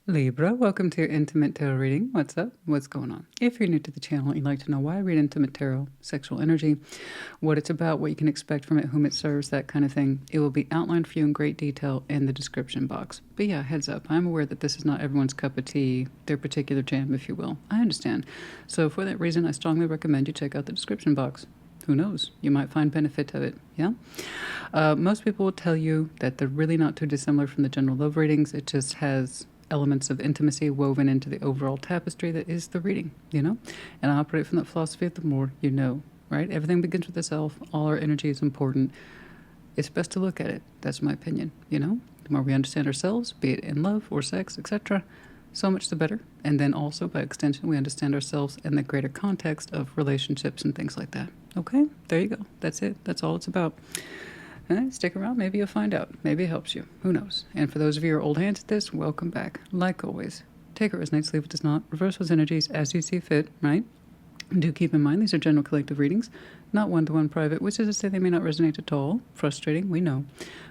Libra, welcome to your Intimate Tarot reading. What's up? What's going on? If you're new to the channel and you'd like to know why I read Intimate Tarot, sexual energy, what it's about, what you can expect from it, whom it serves, that kind of thing, it will be outlined for you in great detail in the description box. But yeah, heads up, I'm aware that this is not everyone's cup of tea, their particular jam, if you will. I understand. So for that reason, I strongly recommend you check out the description box. Who knows? You might find benefit of it, yeah? Most people will tell you that they're really not too dissimilar from the general love readings. It just has elements of intimacy woven into the overall tapestry that is the reading, you know? And I operate from that philosophy of the more you know, right? Everything begins with the self. All our energy is important. It's best to look at it. That's my opinion, you know? The more we understand ourselves, be it in love or sex, etc., so much the better. And then also, by extension, we understand ourselves in the greater context of relationships and things like that. Okay? There you go. That's it. That's all it's about. Stick around, maybe you'll find out. Maybe it helps you. Who knows? And for those of you who are old hands at this, welcome back. Like always, take it resonates, leave it does not. Reverse those energies as you see fit, right? And do keep in mind these are general collective readings, not one-to-one private, which is to say they may not resonate at all. Frustrating, we know,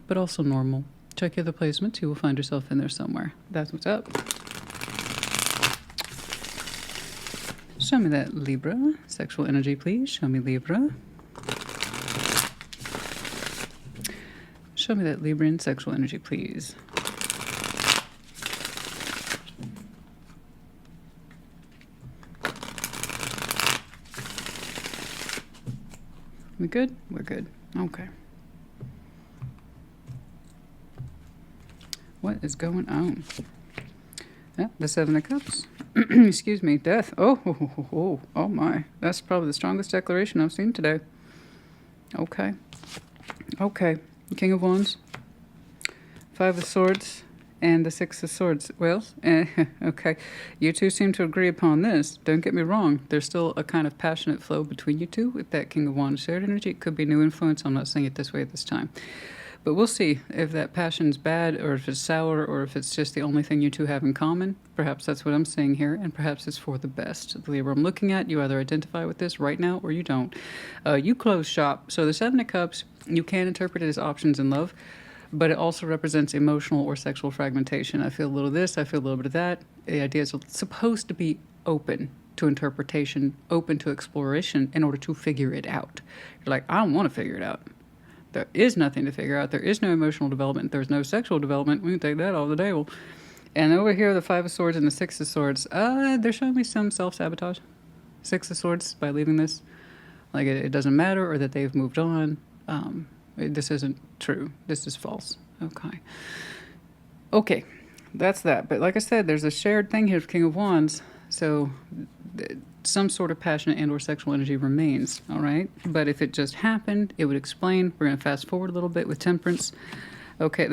but also normal. Check your other placements. You will find yourself in there somewhere. That's what's up. Show me that Libra. Sexual energy, please. Show me Libra. Show me that Libran sexual energy, please. We good? We're good. Okay. What is going on? Yeah, the Seven of Cups. Excuse me, death. Oh my. That's probably the strongest declaration I've seen today. Okay. Okay. King of Wands, Five of Swords, and the Six of Swords. Well, okay. You two seem to agree upon this. Don't get me wrong. There's still a kind of passionate flow between you two with that King of Wands shared energy. It could be new influence. I'm not saying it this way at this time. But we'll see if that passion's bad or if it's sour or if it's just the only thing you two have in common. Perhaps that's what I'm saying here, and perhaps it's for the best. The Libra I'm looking at, you either identify with this right now or you don't. You close shop. So the Seven of Cups, you can interpret it as options in love, but it also represents emotional or sexual fragmentation. I feel a little of this, I feel a little bit of that. The idea is supposed to be open to interpretation, open to exploration in order to figure it out. You're like, I don't want to figure it out. There is nothing to figure out. There is no emotional development. There's no sexual development. We can take that off the table. And over here, the Five of Swords and the Six of Swords, they're showing me some self-sabotage. Six of Swords, by leaving this, like it doesn't matter, or that they've moved on. This isn't true. This is false. Okay, that's that. But like I said, there's a shared thing here with King of Wands. So some sort of passionate and or sexual energy remains, all right? But if it just happened, it would explain. We're going to fast forward a little bit with Temperance. Okay,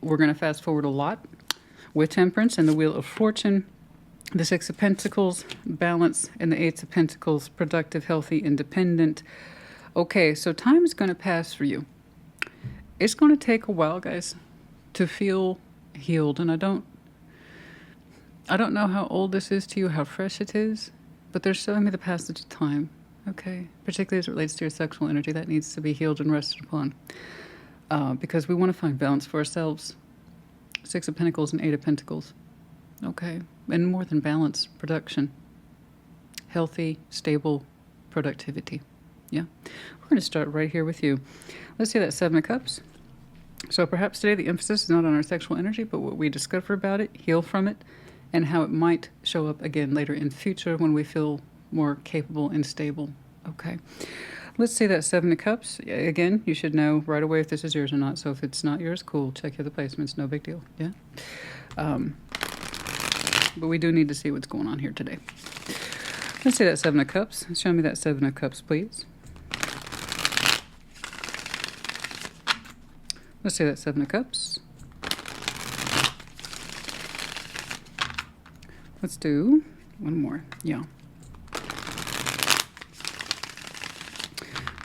we're going to fast forward a lot with Temperance and the Wheel of Fortune, the Six of Pentacles, balance, and the Eight of Pentacles, productive, healthy, independent. Okay, so time is going to pass for you. It's going to take a while, guys, to feel healed. And I don't know how old this is to you, how fresh it is, but they're showing me the passage of time, okay? Particularly as it relates to your sexual energy, that needs to be healed and rested upon. Because we want to find balance for ourselves. Six of Pentacles and Eight of Pentacles, okay? And more than balance, production. Healthy, stable productivity, yeah? We're going to start right here with you. Let's see that Seven of Cups. So perhaps today the emphasis is not on our sexual energy, but what we discover about it, heal from it, and how it might show up again later in the future when we feel more capable and stable. Okay. Let's see that Seven of Cups. Again, you should know right away if this is yours or not. So if it's not yours, cool. Check your other placements. No big deal. Yeah. But we do need to see what's going on here today. Let's see that Seven of Cups. Show me that Seven of Cups, please. Let's see that Seven of Cups. Let's do one more. Yeah.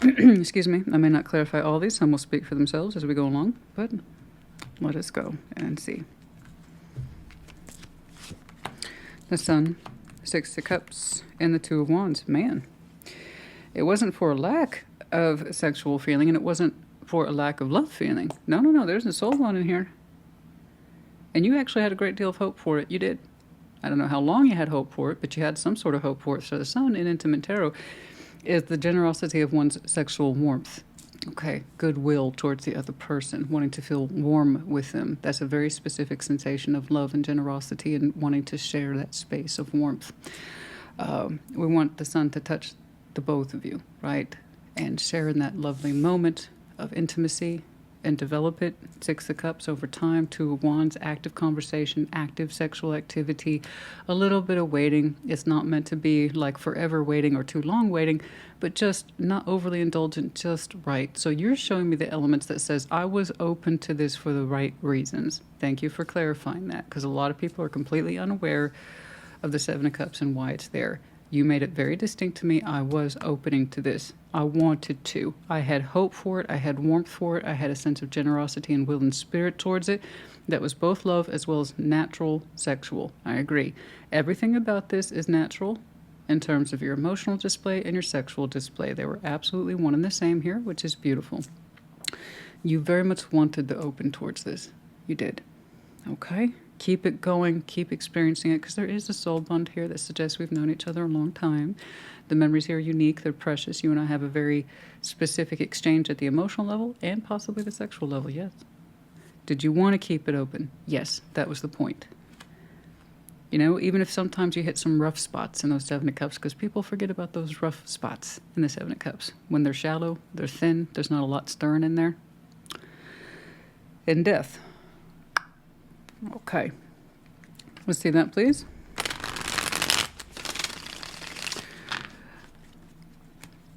Excuse me. I may not clarify all these. Some will speak for themselves as we go along, but let us go and see. The Sun, Six of Cups, and the Two of Wands. Man, it wasn't for a lack of sexual feeling, and it wasn't for a lack of love feeling. No. There's a soul bond in here. And you actually had a great deal of hope for it. You did. I don't know how long you had hope for it, but you had some sort of hope for it. So the sun in intimate tarot is the generosity of one's sexual warmth. Okay, goodwill towards the other person, wanting to feel warm with them. That's a very specific sensation of love and generosity and wanting to share that space of warmth. We want the sun to touch the both of you, right? And share in that lovely moment of intimacy and develop it. Six of Cups over time, Two of Wands, active conversation, active sexual activity, a little bit of waiting. It's not meant to be like forever waiting or too long waiting, but just not overly indulgent, just right. So you're showing me the elements that says, I was open to this for the right reasons. Thank you for clarifying that, because a lot of people are completely unaware of the Seven of Cups and why it's there. You made it very distinct to me. I was opening to this. I wanted to. I had hope for it. I had warmth for it. I had a sense of generosity and will and spirit towards it that was both love as well as natural sexual. I agree. Everything about this is natural in terms of your emotional display and your sexual display. They were absolutely one and the same here, which is beautiful. You very much wanted to open towards this. You did. Okay? Keep it going, keep experiencing it, because there is a soul bond here that suggests we've known each other a long time. The memories here are unique, they're precious. You and I have a very specific exchange at the emotional level and possibly the sexual level, yes. Did you want to keep it open? Yes, that was the point. You know, even if sometimes you hit some rough spots in those Seven of Cups, because people forget about those rough spots in the Seven of Cups. When they're shallow, they're thin, there's not a lot stirring in there. And death. Okay. Let's see that, please.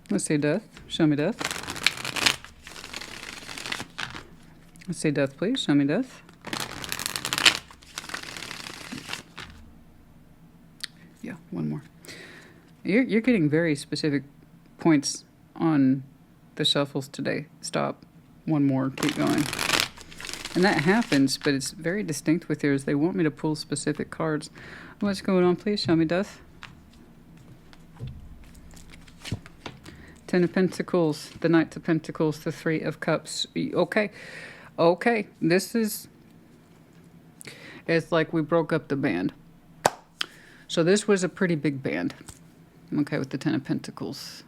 Let's see death. Show me death. Let's see death, please. Show me death. Yeah, one more. You're getting very specific points on the shuffles today. Stop. One more. Keep going. And that happens, but it's very distinct with yours. They want me to pull specific cards. What's going on, please? Show me death. Ten of Pentacles, the Knight of Pentacles, the Three of Cups. Okay. Okay. This is... It's like we broke up the band. So this was a pretty big band. Okay, with the Ten of Pentacles.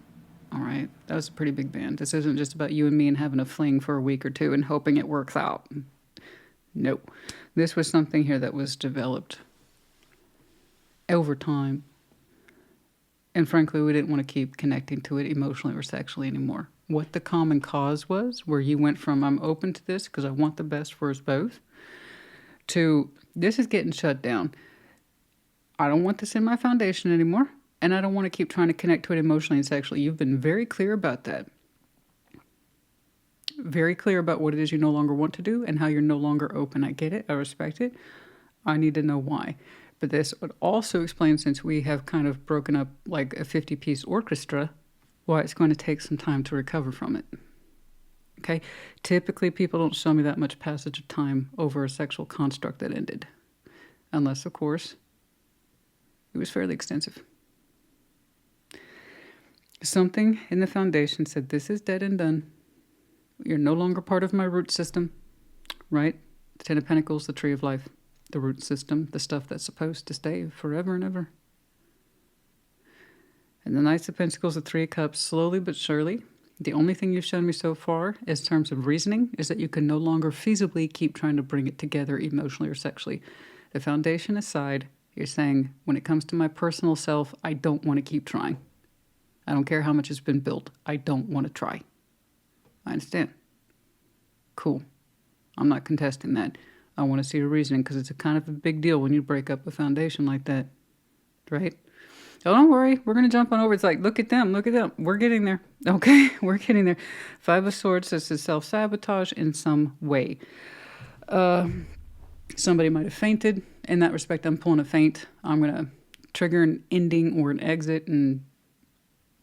All right. That was a pretty big band. This isn't just about you and me and having a fling for a week or two and hoping it works out. No. This was something here that was developed over time. And frankly, we didn't want to keep connecting to it emotionally or sexually anymore. What the common cause was, where you went from, I'm open to this because I want the best for us both, to this is getting shut down. I don't want this in my foundation anymore. And I don't want to keep trying to connect to it emotionally and sexually. You've been very clear about that. Very clear about what it is you no longer want to do and how you're no longer open. I get it. I respect it. I need to know why. But this would also explain, since we have kind of broken up like a 50-piece orchestra, why it's going to take some time to recover from it. Okay? Typically, people don't show me that much passage of time over a sexual construct that ended. Unless, of course, it was fairly extensive. Something in the foundation said, this is dead and done. You're no longer part of my root system, right? The Ten of Pentacles, the Tree of Life, the root system, the stuff that's supposed to stay forever and ever. And the Knights of Pentacles, the Three of Cups, slowly but surely. The only thing you've shown me so far, in terms of reasoning, is that you can no longer feasibly keep trying to bring it together emotionally or sexually. The foundation aside, you're saying, when it comes to my personal self, I don't want to keep trying. I don't care how much has been built. I don't want to try. I understand. Cool. I'm not contesting that. I want to see your reasoning, because it's a kind of a big deal when you break up a foundation like that. Right? Oh, don't worry. We're going to jump on over. It's like, look at them. Look at them. We're getting there. Okay? We're getting there. Five of Swords. This is self-sabotage in some way. Somebody might have fainted. In that respect, I'm pulling a feint. I'm going to trigger an ending or an exit and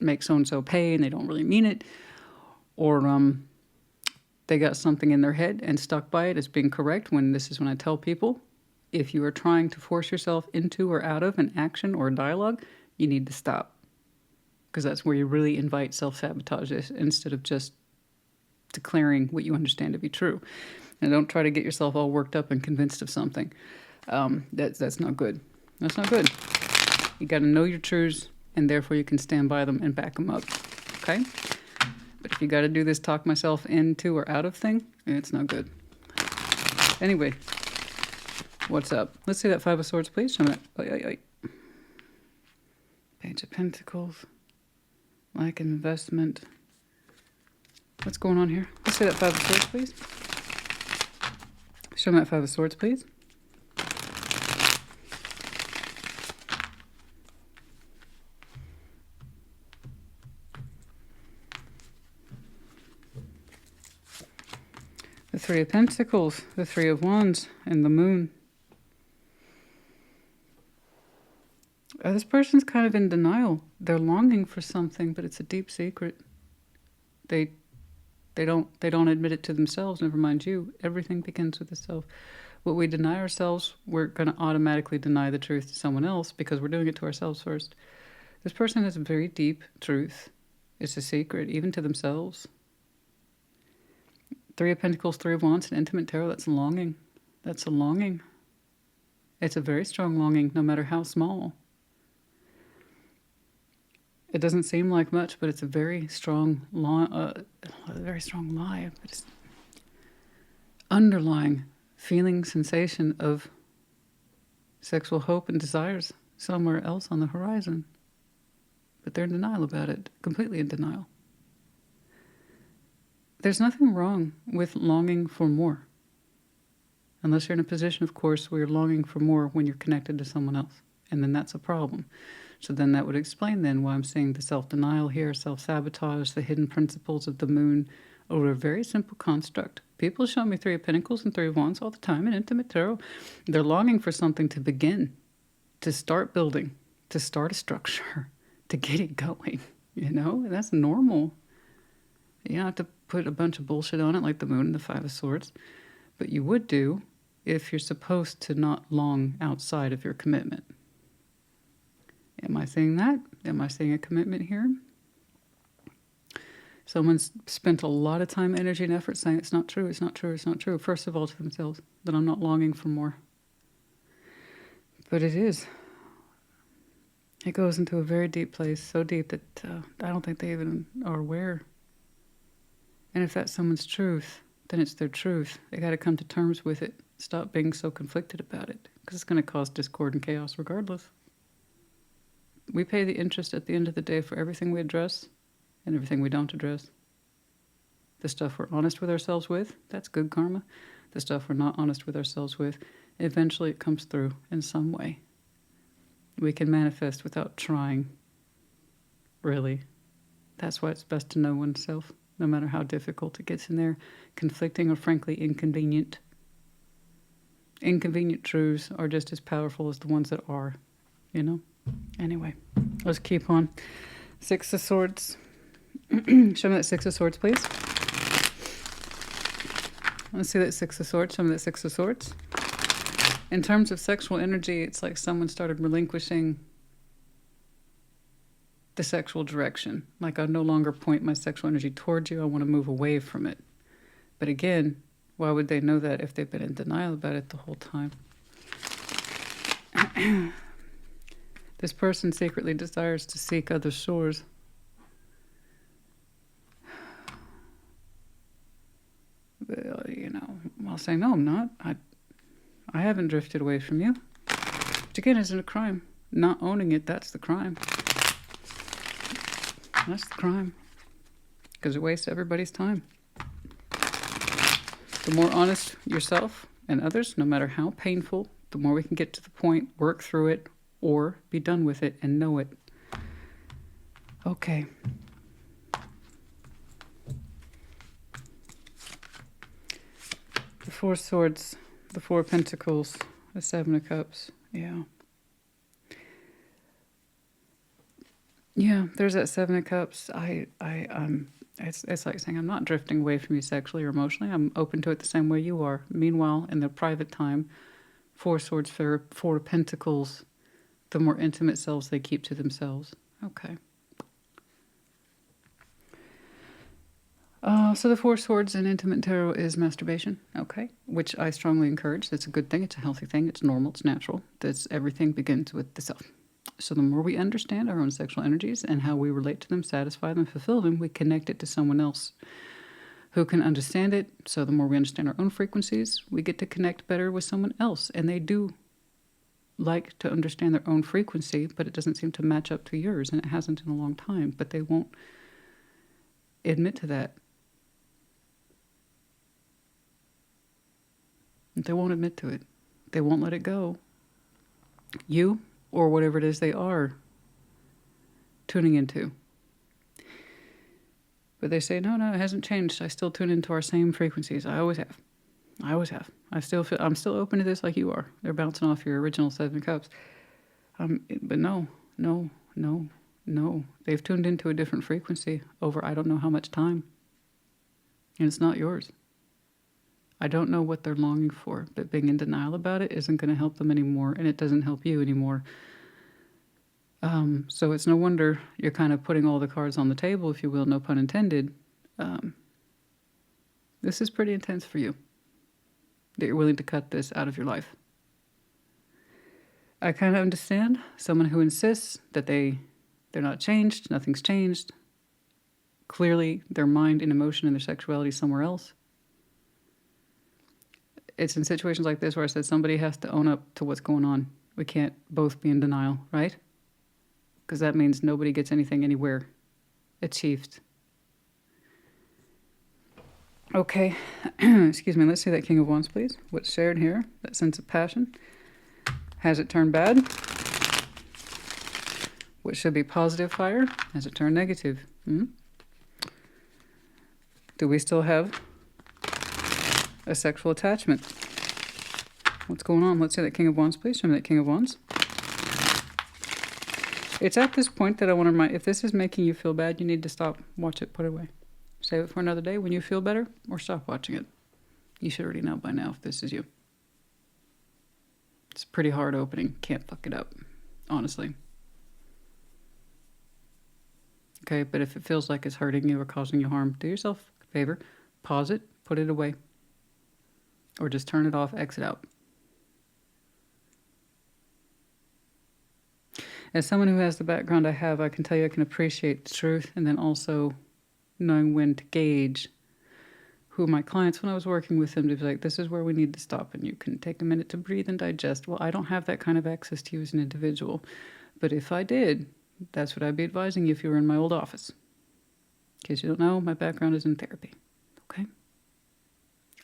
make so-and-so pay, and they don't really mean it. Or they got something in their head and stuck by it as being correct, when this is when I tell people, if you are trying to force yourself into or out of an action or a dialogue, you need to stop. Because that's where you really invite self-sabotage instead of just declaring what you understand to be true. And don't try to get yourself all worked up and convinced of something. That's not good. That's not good. You got to know your truths, and therefore you can stand by them and back them up. Okay? But if you got to do this talk myself into or out of thing, it's not good. Anyway, what's up? Let's see that Five of Swords, please. Show me that. Page of Pentacles. Lack of investment. What's going on here? Let's see that Five of Swords, please. Show me that Five of Swords, please. The Three of Pentacles, the Three of Wands, and the Moon. This person's kind of in denial. They're longing for something, but it's a deep secret. They don't admit it to themselves, never mind you. Everything begins with the self. What we deny ourselves, we're going to automatically deny the truth to someone else because we're doing it to ourselves first. This person has a very deep truth. It's a secret, even to themselves. Three of Pentacles, Three of Wands, and Intimate Tarot, that's longing. That's a longing. It's a very strong longing, no matter how small. It doesn't seem like much, but it's a very strong lie. It's underlying feeling, sensation of sexual hope and desires somewhere else on the horizon. But they're in denial about it, completely in denial. There's nothing wrong with longing for more. Unless you're in a position, of course, where you're longing for more when you're connected to someone else. And then that's a problem. So then that would explain then why I'm saying the self-denial here, self-sabotage, the hidden principles of the moon over a very simple construct. People show me Three of Pentacles and Three of Wands all the time in Intimate Tarot. They're longing for something to begin, to start building, to start a structure, to get it going. You know, and that's normal. You don't have to put a bunch of bullshit on it like the moon and the Five of Swords. But you would do if you're supposed to not long outside of your commitment. Am I saying that? Am I saying a commitment here? Someone's spent a lot of time, energy, and effort saying it's not true, it's not true, it's not true. First of all, to themselves, that I'm not longing for more. But it is. It goes into a very deep place, so deep that I don't think they even are aware. And if that's someone's truth, then it's their truth. They got to come to terms with it. Stop being so conflicted about it, because it's going to cause discord and chaos regardless. We pay the interest at the end of the day for everything we address and everything we don't address. The stuff we're honest with ourselves with, that's good karma. The stuff we're not honest with ourselves with, eventually it comes through in some way. We can manifest without trying, really. That's why it's best to know oneself, no matter how difficult it gets in there, conflicting or frankly inconvenient. Inconvenient truths are just as powerful as the ones that are, you know? Anyway, let's keep on. Six of Swords. Show me that Six of Swords, please. Let's see that Six of Swords. Show me that Six of Swords. In terms of sexual energy, it's like someone started relinquishing the sexual direction. Like I no longer point my sexual energy towards you. I want to move away from it. But again, why would they know that if they've been in denial about it the whole time? This person secretly desires to seek other shores. You know, I'll say, no, I'm not. I haven't drifted away from you. Which again isn't a crime. Not owning it, that's the crime. That's the crime. Because it wastes everybody's time. The more honest yourself and others, no matter how painful, the more we can get to the point, work through it, or be done with it and know it. Okay. The Four of Swords, the Four of Pentacles, the Seven of Cups. Yeah. Yeah, there's that Seven of Cups. It's like saying I'm not drifting away from you sexually or emotionally. I'm open to it the same way you are. Meanwhile, in the private time, Four Swords, Four of Pentacles, the more intimate selves they keep to themselves. Okay. So the Four Swords in Intimate Tarot is masturbation, okay, which I strongly encourage. That's a good thing. It's a healthy thing. It's normal. It's natural. That's everything begins with the self. So the more we understand our own sexual energies and how we relate to them, satisfy them, fulfill them, we connect it to someone else who can understand it. So the more we understand our own frequencies, we get to connect better with someone else. And they do like to understand their own frequency, but it doesn't seem to match up to yours, and it hasn't in a long time. But they won't admit to that. They won't admit to it. They won't let it go. You, or whatever it is they are tuning into. But they say, no, it hasn't changed. I still tune into our same frequencies. I always have. I'm still open to this like you are. They're bouncing off your original 7 cups. But no. They've tuned into a different frequency over I don't know how much time. And it's not yours. I don't know what they're longing for, but being in denial about it isn't going to help them anymore, and it doesn't help you anymore. So it's no wonder you're kind of putting all the cards on the table, if you will, no pun intended. This is pretty intense for you, that you're willing to cut this out of your life. I kind of understand someone who insists that they're not changed, nothing's changed. Clearly, their mind and emotion and their sexuality is somewhere else. It's in situations like this where I said somebody has to own up to what's going on. We can't both be in denial, right? Because that means nobody gets anything anywhere achieved. Okay, excuse me, let's see that King of Wands, please. What's shared here? That sense of passion. Has it turned bad? What should be positive fire? Has it turned negative? Do we still have a sexual attachment? What's going on? Let's see that King of Wands, please. Show me that King of Wands. It's at this point that I want to remind, if this is making you feel bad, you need to stop, watch it, put it away. Save it for another day when you feel better, or stop watching it. You should already know by now if this is you. It's a pretty hard opening. Can't fuck it up, honestly. Okay, but if it feels like it's hurting you or causing you harm, do yourself a favor. Pause it, put it away. Or just turn it off, exit out. As someone who has the background I have, I can tell you I can appreciate the truth, and then also knowing when to gauge who my clients, when I was working with them, to be like, this is where we need to stop, and you can take a minute to breathe and digest. Well, I don't have that kind of access to you as an individual, but if I did, that's what I'd be advising you if you were in my old office. In case you don't know, my background is in therapy, okay?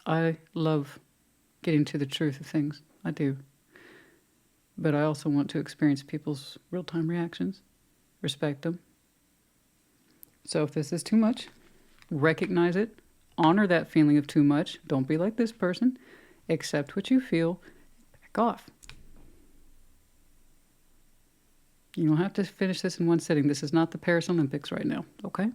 I love getting to the truth of things. I do. But I also want to experience people's real-time reactions, respect them. So if this is too much, recognize it, honor that feeling of too much. Don't be like this person. Accept what you feel, back off. You don't have to finish this in one sitting. This is not the Paris Olympics right now, okay?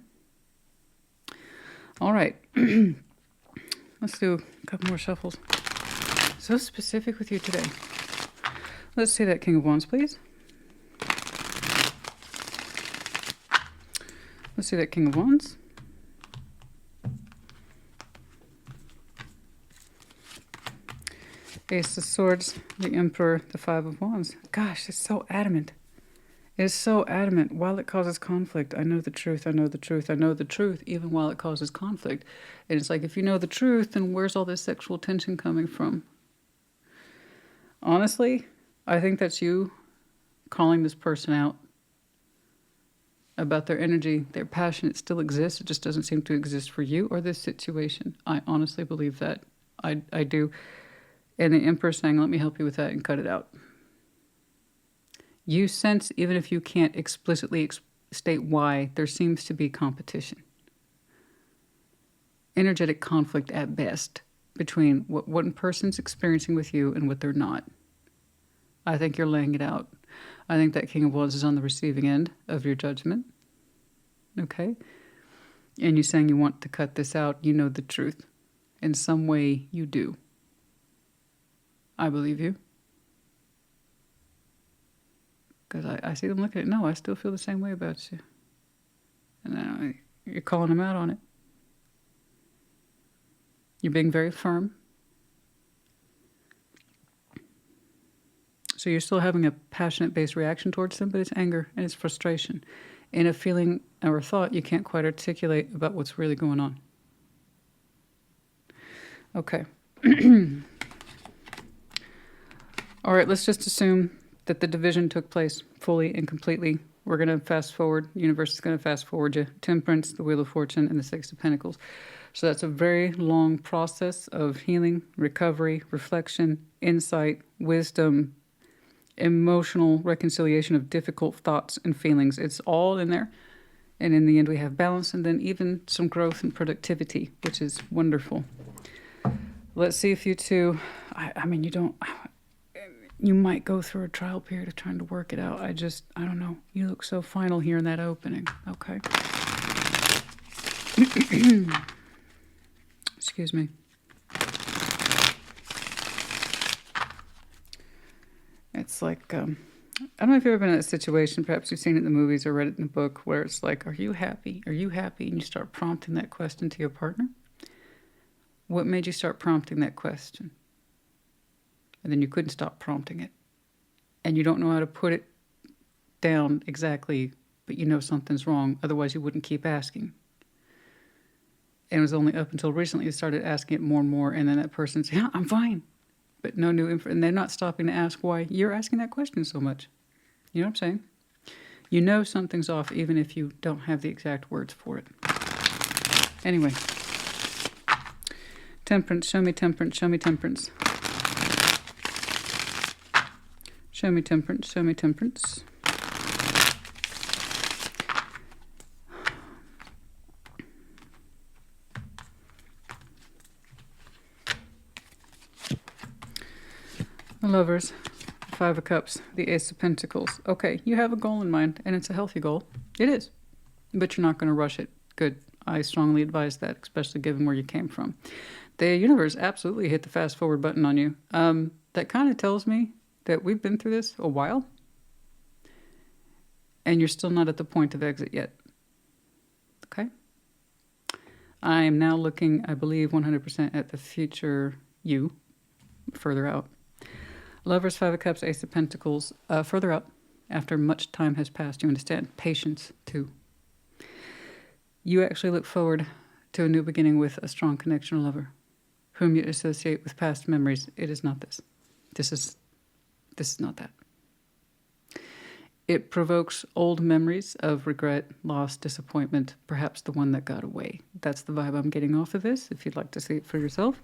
All right. Let's do a couple more shuffles. So specific with you today. Let's see that King of Wands, please. Let's see that King of Wands. Ace of Swords, the Emperor, the Five of Wands. Gosh, it's so adamant. It's so adamant. While it causes conflict, I know the truth, I know the truth, I know the truth, even while it causes conflict. And it's like, if you know the truth, then where's all this sexual tension coming from? Honestly, I think that's you calling this person out about their energy, their passion. It still exists. It just doesn't seem to exist for you or this situation. I honestly believe that. I do. And the Emperor saying, let me help you with that and cut it out. You sense, even if you can't explicitly state why, there seems to be competition. Energetic conflict at best between what one person's experiencing with you and what they're not. I think you're laying it out. I think that King of Wands is on the receiving end of your judgment. Okay? And you're saying you want to cut this out. You know the truth. In some way, you do. I believe you. Because I see them looking at it. No, I still feel the same way about you. And you're calling them out on it. You're being very firm. So you're still having a passionate-based reaction towards them, but it's anger and it's frustration and a feeling or a thought you can't quite articulate about what's really going on. Okay. All right, let's just assume that the division took place fully and completely. We're going to fast forward. The universe is going to fast forward you. Temperance, the Wheel of Fortune, and the Six of Pentacles. So that's a very long process of healing, recovery, reflection, insight, wisdom, emotional reconciliation of difficult thoughts and feelings. It's all in there. And in the end, we have balance and then even some growth and productivity, which is wonderful. Let's see if you two, I mean, you might go through a trial period of trying to work it out. I don't know. You look so final here in that opening. Okay. Excuse me. It's like, I don't know if you've ever been in that situation. Perhaps you've seen it in the movies or read it in the book where it's like, are you happy? Are you happy? And you start prompting that question to your partner. What made you start prompting that question? And then you couldn't stop prompting it. And you don't know how to put it down exactly, but you know something's wrong. Otherwise, you wouldn't keep asking. And it was only up until recently you started asking it more and more. And then that person said, yeah, I'm fine. But no new info. And they're not stopping to ask why you're asking that question so much. You know what I'm saying? You know something's off even if you don't have the exact words for it. Anyway. Temperance. Show me temperance. Show me temperance. Show me temperance. Show me temperance. The Lovers, Five of Cups, the Ace of Pentacles. Okay, you have a goal in mind, and it's a healthy goal. It is. But you're not going to rush it. Good. I strongly advise that, especially given where you came from. The universe absolutely hit the fast forward button on you. That kind of tells me that we've been through this a while, and you're still not at the point of exit yet. Okay? I am now looking, I believe, 100% at the future you, further out. Lovers, Five of Cups, Ace of Pentacles, further out, after much time has passed, you understand. Patience, too. You actually look forward to a new beginning with a strong connection lover, whom you associate with past memories. It is not this. This is not that. It provokes old memories of regret, loss, disappointment, perhaps the one that got away. That's the vibe I'm getting off of this, if you'd like to see it for yourself.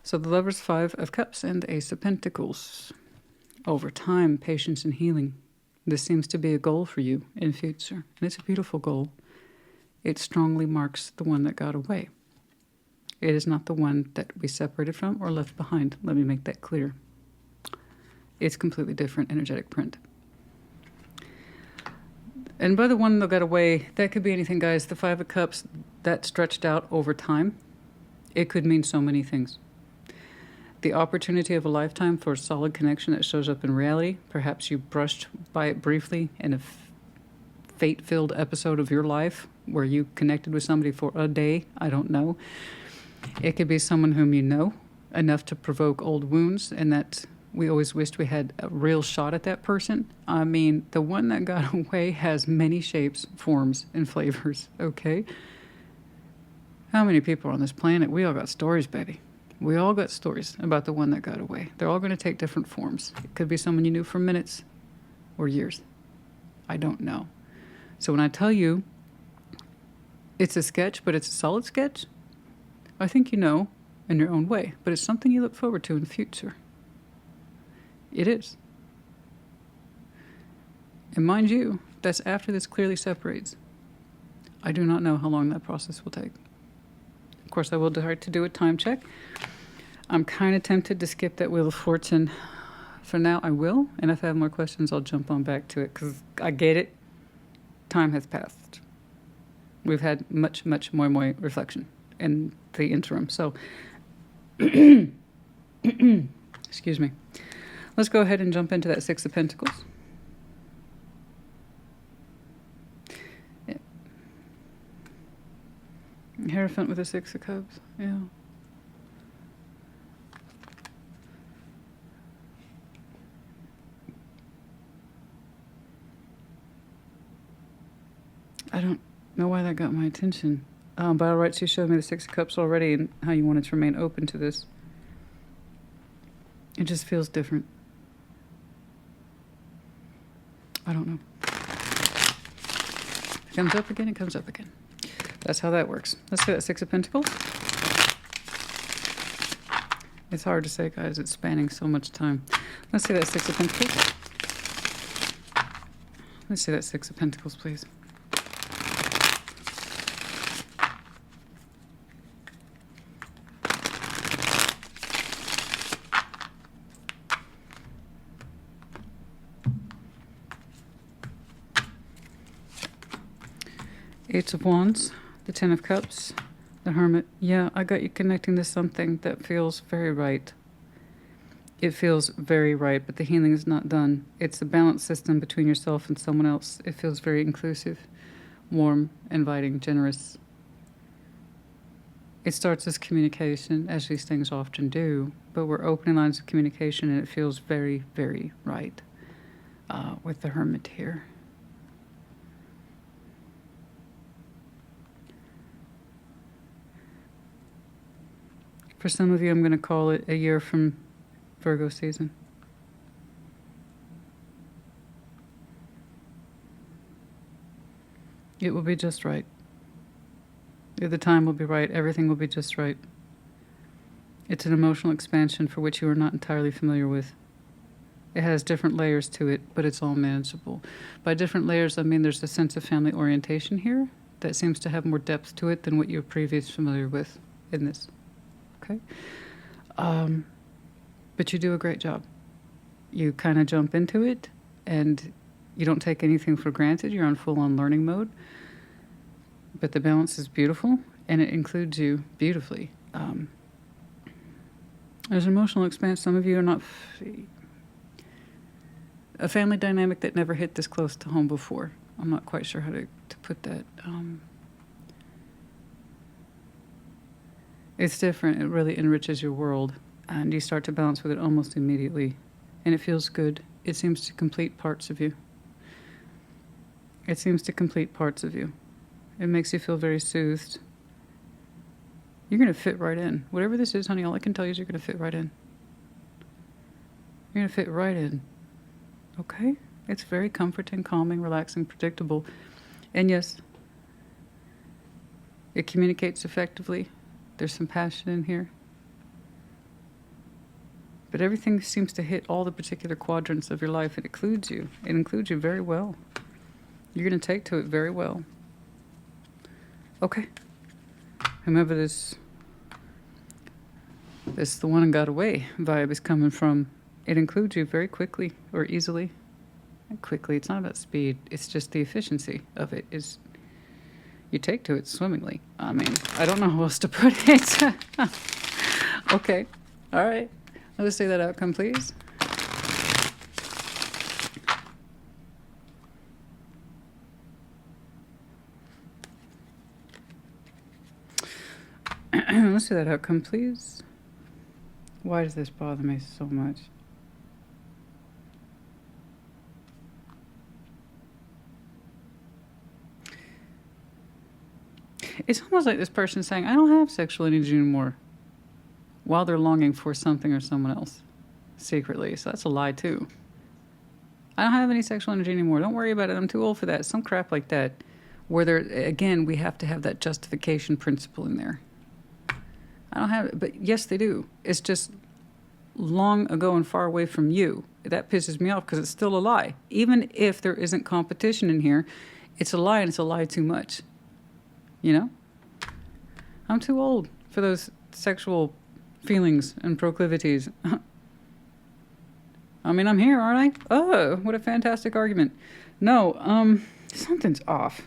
So the Lovers, Five of Cups, and the Ace of Pentacles. Over time, patience and healing. This seems to be a goal for you in future. And it's a beautiful goal. It strongly marks the one that got away. It is not the one that we separated from or left behind. Let me make that clear. It's completely different energetic print. And by the one that got away, that could be anything, guys. The Five of Cups, that stretched out over time. It could mean so many things. The opportunity of a lifetime for a solid connection that shows up in reality. Perhaps you brushed by it briefly in a fate-filled episode of your life where you connected with somebody for a day. I don't know. It could be someone whom you know enough to provoke old wounds and that we always wished we had a real shot at that person. I mean, the one that got away has many shapes, forms, and flavors, okay? How many people are on this planet? We all got stories, baby. We all got stories about the one that got away. They're all going to take different forms. It could be someone you knew for minutes or years. I don't know. So when I tell you it's a sketch, but it's a solid sketch, I think you know in your own way. But it's something you look forward to in the future. It is. And mind you, that's after this clearly separates. I do not know how long that process will take. Of course, I will try to do a time check. I'm kind of tempted to skip that Wheel of Fortune. For now, I will. And if I have more questions, I'll jump on back to it because I get it. Time has passed. We've had much, much more reflection in the interim. So, excuse me. Let's go ahead and jump into that Six of Pentacles. Yeah. Hierophant with a Six of Cups. Yeah. don't know why that got my attention. But all right, she showed me the Six of Cups already and how you wanted to remain open to this. It just feels different. I don't know. It comes up again, it comes up again. That's how that works. Let's see that Six of Pentacles. It's hard to say, guys. It's spanning so much time. Let's see that Six of Pentacles. Let's see that Six of Pentacles, please. Eight of Wands, the Ten of Cups, the Hermit. Yeah, I got you connecting to something that feels very right. It feels very right, but the healing is not done. It's a balanced system between yourself and someone else. It feels very inclusive, warm, inviting, generous. It starts as communication, as these things often do, but we're opening lines of communication, and it feels very, very right with the Hermit here. For some of you, I'm going to call it a year from Virgo season. It will be just right. The time will be right. Everything will be just right. It's an emotional expansion for which you are not entirely familiar with. It has different layers to it, but it's all manageable. By different layers, I mean there's a sense of family orientation here that seems to have more depth to it than what you're previously familiar with in this. Okay? But you do a great job. You kind of jump into it, and you don't take anything for granted. You're on full-on learning mode. But the balance is beautiful, and it includes you beautifully. There's emotional expanse. Some of you are not... a family dynamic that never hit this close to home before. I'm not quite sure how to put that. It's different. It really enriches your world, and you start to balance with it almost immediately, and it feels good. It seems to complete parts of you. It seems to complete parts of you. It makes you feel very soothed. You're going to fit right in. Whatever this is, honey, all I can tell you is you're going to fit right in. You're going to fit right in. Okay? It's very comforting, calming, relaxing, predictable. And yes, it communicates effectively. There's some passion in here. But everything seems to hit all the particular quadrants of your life. It includes you. It includes you very well. You're going to take to it very well. Okay. Whomever this the one and got away vibe is coming from, it includes you very quickly or easily. Not quickly. It's not about speed. It's just the efficiency of it is... You take to it swimmingly. I mean, I don't know how else to put it. Okay. All right. Let's see that outcome, please. Let's see that outcome, please. Why does this bother me so much? It's almost like this person saying, I don't have sexual energy anymore, while they're longing for something or someone else secretly. So that's a lie, too. I don't have any sexual energy anymore. Don't worry about it. I'm too old for that. Some crap like that. Where there, again, we have to have that justification principle in there. I don't have it, but yes, they do. It's just long ago and far away from you. That pisses me off because it's still a lie. Even if there isn't competition in here, it's a lie, and it's a lie too much. You know? I'm too old for those sexual feelings and proclivities. I mean, I'm here, aren't I? Oh, what a fantastic argument. No, something's off.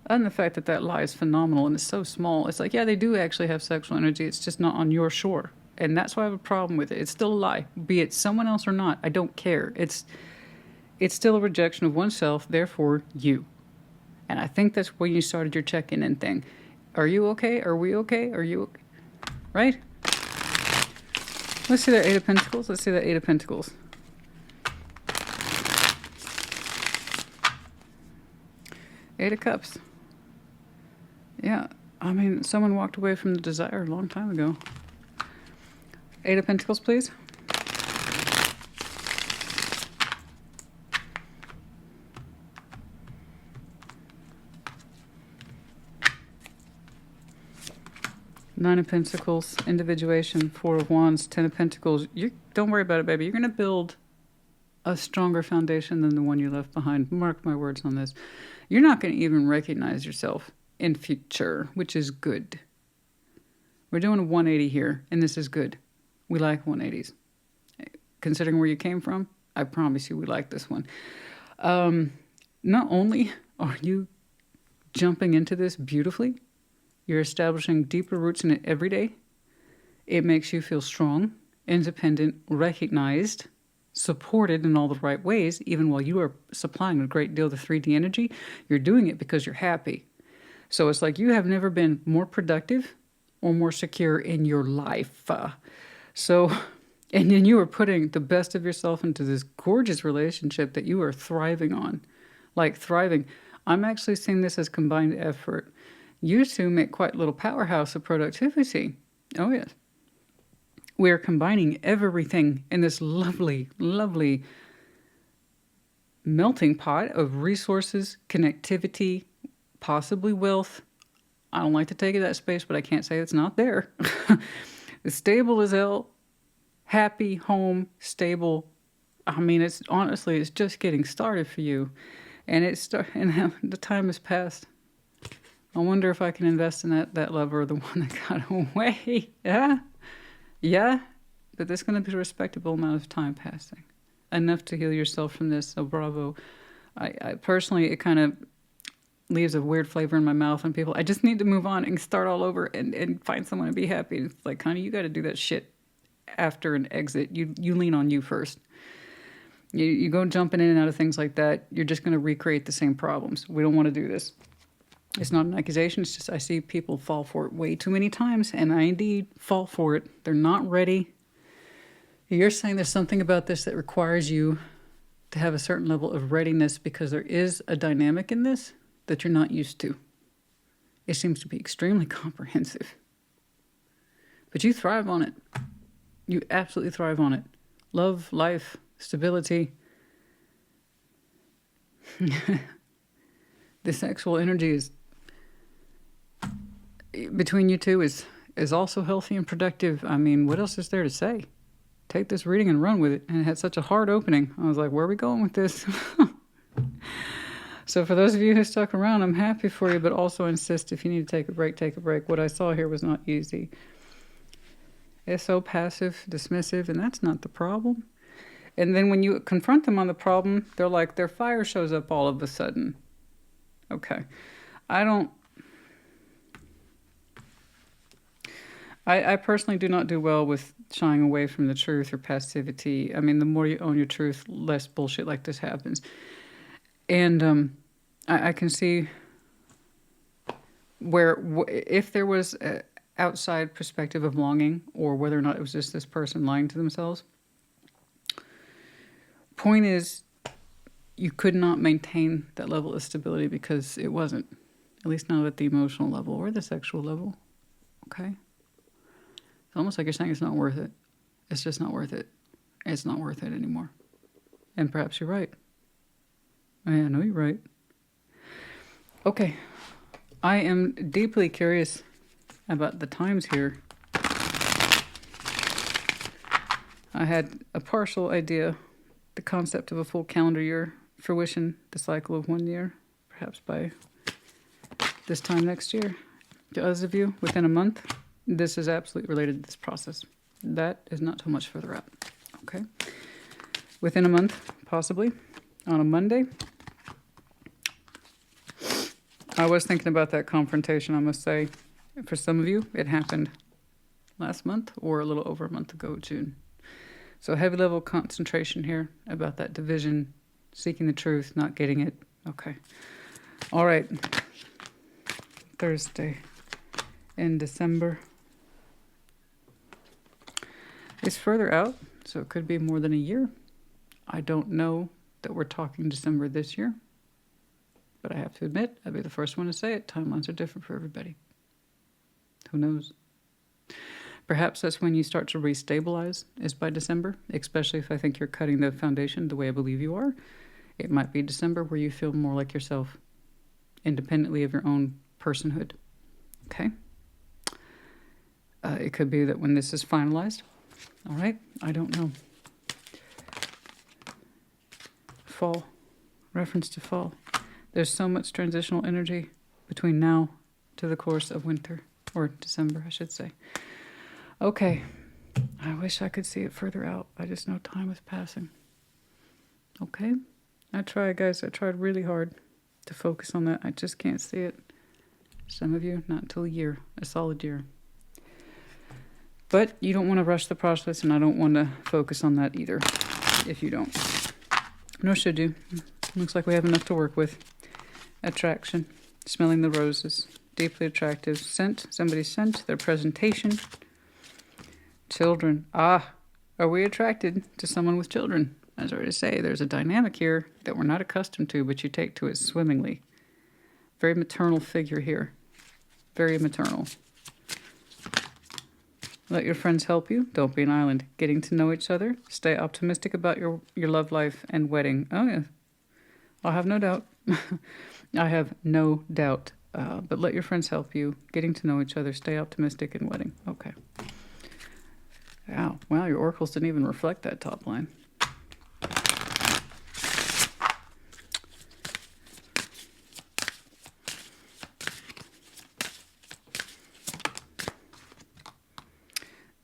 And the fact that that lie is phenomenal and it's so small. It's like, yeah, they do actually have sexual energy. It's just not on your shore. And that's why I have a problem with it. It's still a lie. Be it someone else or not, I don't care. It's still a rejection of oneself, therefore you. And I think that's when you started your check-in thing. Are you okay? Are we okay? Are you okay? Right? Let's see that Eight of Pentacles. Let's see that Eight of Pentacles. Eight of Cups. Yeah, I mean, someone walked away from the desire a long time ago. Eight of Pentacles, please. Nine of Pentacles, individuation, Four of Wands, Ten of Pentacles. Don't worry about it, baby. You're going to build a stronger foundation than the one you left behind. Mark my words on this. You're not going to even recognize yourself in future, which is good. We're doing a 180 here, and this is good. We like 180s. Considering where you came from, I promise you we like this one. Not only are you jumping into this beautifully, you're establishing deeper roots in it every day. It makes you feel strong, independent, recognized, supported in all the right ways. Even while you are supplying a great deal of the 3D energy, you're doing it because you're happy. So it's like you have never been more productive or more secure in your life. And then you are putting the best of yourself into this gorgeous relationship that you are thriving on. Like thriving. I'm actually seeing this as combined effort. You two make quite a little powerhouse of productivity. Oh, yes. We are combining everything in this lovely, lovely melting pot of resources, connectivity, possibly wealth. I don't like to take it that space, but I can't say it's not there. It's stable as hell, happy, home, stable. I mean, it's just getting started for you. And the time has passed. I wonder if I can invest in that lover or the one that got away. Yeah. But there's going to be a respectable amount of time passing. Enough to heal yourself from this. So bravo. I personally, it kind of leaves a weird flavor in my mouth when people, I just need to move on and start all over and find someone to be happy. It's like, honey, you got to do that shit after an exit. You lean on you first. You go jumping in and out of things like that, you're just going to recreate the same problems. We don't want to do this. It's not an accusation. It's just I see people fall for it way too many times, and I indeed fall for it. They're not ready. You're saying there's something about this that requires you to have a certain level of readiness because there is a dynamic in this that you're not used to. It seems to be extremely comprehensive. But you thrive on it. You absolutely thrive on it. Love, life, stability. The sexual energy is between you two is also healthy and productive. I mean, what else is there to say? Take this reading and run with it. And it had such a hard opening. I was like, where are we going with this? So for those of you who stuck around, I'm happy for you, but also insist if you need to take a break, take a break. What I saw here was not easy. It's so passive, dismissive, and that's not the problem. And then when you confront them on the problem, they're like, their fire shows up all of a sudden. Okay. I personally do not do well with shying away from the truth or passivity. I mean, the more you own your truth, less bullshit like this happens. And I can see where if there was an outside perspective of longing or whether or not it was just this person lying to themselves. Point is, you could not maintain that level of stability because it wasn't, at least not at the emotional level or the sexual level. Okay? It's almost like you're saying it's not worth it. It's just not worth it. It's not worth it anymore. And perhaps you're right. I know you're right. Okay. I am deeply curious about the times here. I had a partial idea, the concept of a full calendar year, fruition, the cycle of 1 year, perhaps by this time next year. To others of you, within a month, this is absolutely related to this process. That is not too much further out. Okay? Within a month, possibly, on a Monday. I was thinking about that confrontation, I must say. For some of you, it happened last month or a little over a month ago, June. So heavy level concentration here about that division, seeking the truth, not getting it. Okay. All right. Thursday in December. It's further out, so it could be more than a year. I don't know that we're talking December this year. But I have to admit, I'll be the first one to say it. Timelines are different for everybody. Who knows? Perhaps that's when you start to restabilize, is by December, especially if I think you're cutting the foundation the way I believe you are. It might be December where you feel more like yourself, independently of your own personhood. Okay? It could be that when this is finalized. All right? I don't know. Fall. Reference to fall. There's so much transitional energy between now to the course of winter. Or December, I should say. Okay. I wish I could see it further out. I just know time is passing. Okay? I tried, guys. I tried really hard to focus on that. I just can't see it. Some of you, not until a year. A solid year. But you don't want to rush the process, and I don't want to focus on that either, if you don't. Nor should you. Looks like we have enough to work with. Attraction. Smelling the roses. Deeply attractive. Scent. Somebody's scent. Their presentation. Children. Ah, are we attracted to someone with children? As I already say, there's a dynamic here that we're not accustomed to, but you take to it swimmingly. Very maternal figure here. Very maternal. Let your friends help you. Don't be an island. Getting to know each other. Stay optimistic about your love life and wedding. Oh, yeah. I'll have no doubt. I have no doubt. But let your friends help you. Getting to know each other. Stay optimistic and wedding. Okay. Wow, your oracles didn't even reflect that top line.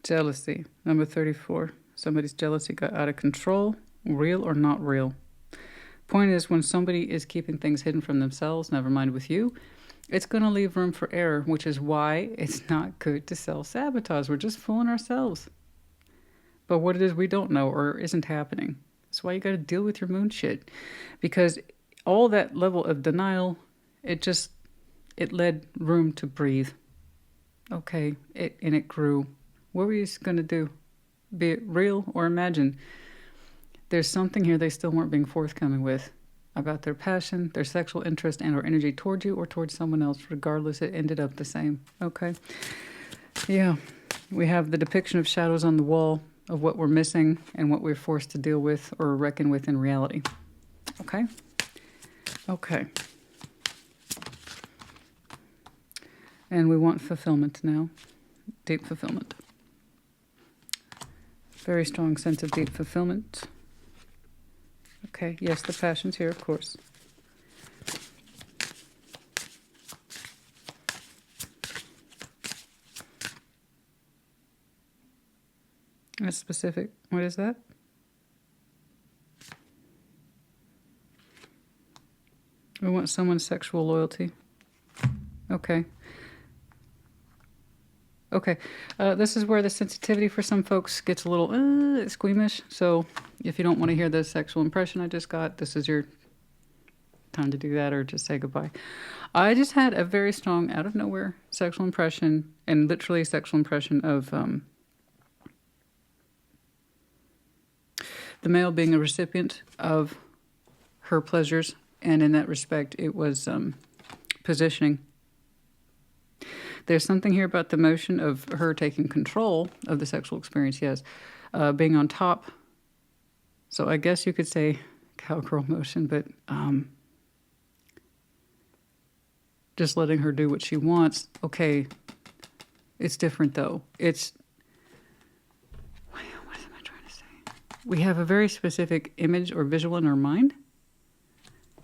Jealousy. Number 34. Somebody's jealousy got out of control. Real or not real. Point is, when somebody is keeping things hidden from themselves, never mind with you, it's going to leave room for error, which is why it's not good to self-sabotage. We're just fooling ourselves. But what it is we don't know or isn't happening. That's why you got to deal with your moon shit. Because all that level of denial, it led room to breathe. Okay, and it grew. What were you going to do? Be it real or imagine? There's something here they still weren't being forthcoming with about their passion, their sexual interest, and or energy towards you or towards someone else. Regardless, it ended up the same. Okay? Yeah. We have the depiction of shadows on the wall of what we're missing and what we're forced to deal with or reckon with in reality. Okay? Okay. And we want fulfillment now. Deep fulfillment. Very strong sense of deep fulfillment. Okay, yes, the passion's here, of course. That's specific. What is that? We want someone's sexual loyalty. Okay. Okay, this is where the sensitivity for some folks gets a little squeamish. So if you don't want to hear the sexual impression I just got, this is your time to do that or just say goodbye. I just had a very strong, out of nowhere, sexual impression, and literally sexual impression of the male being a recipient of her pleasures. And in that respect, it was positioning. There's something here about the motion of her taking control of the sexual experience, yes. Being on top. So I guess you could say cowgirl motion, but just letting her do what she wants. Okay, it's different though. What am I trying to say? We have a very specific image or visual in our mind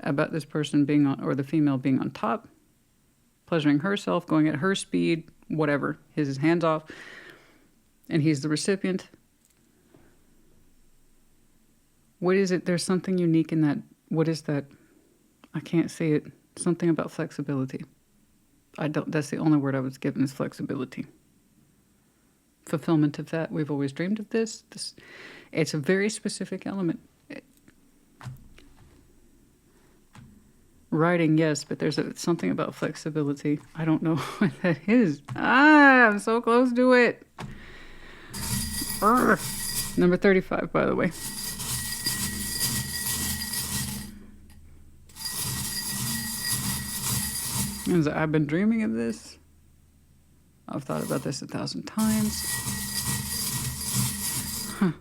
about this person being on, or the female being on top. Pleasuring herself, going at her speed, whatever. His hands off. And he's the recipient. What is it? There's something unique in that. What is that? I can't see it. Something about flexibility. That's the only word I was given is flexibility. Fulfillment of that. We've always dreamed of this. It's a very specific element. Writing, yes, but there's something about flexibility. I don't know what that is. I'm so close to it. Number 35, by the way. As I've been dreaming of this. I've thought about this 1,000 times. Huh.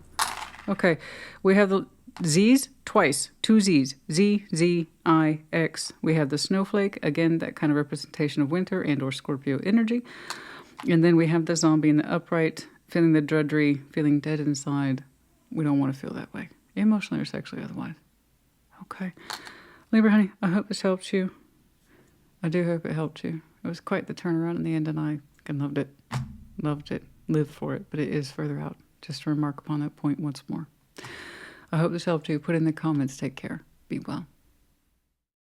Okay, we have the Z's twice, 2 Z's, Z, Z, I, X. We have the snowflake, again, that kind of representation of winter and or Scorpio energy. And then we have the zombie in the upright, feeling the drudgery, feeling dead inside. We don't want to feel that way, emotionally or sexually otherwise. Okay. Libra, honey, I hope this helped you. I do hope it helped you. It was quite the turnaround in the end, and I loved it. Loved it. Lived for it, but it is further out. Just to remark upon that point once more. I hope this helped you. Put in the comments. Take care. Be well.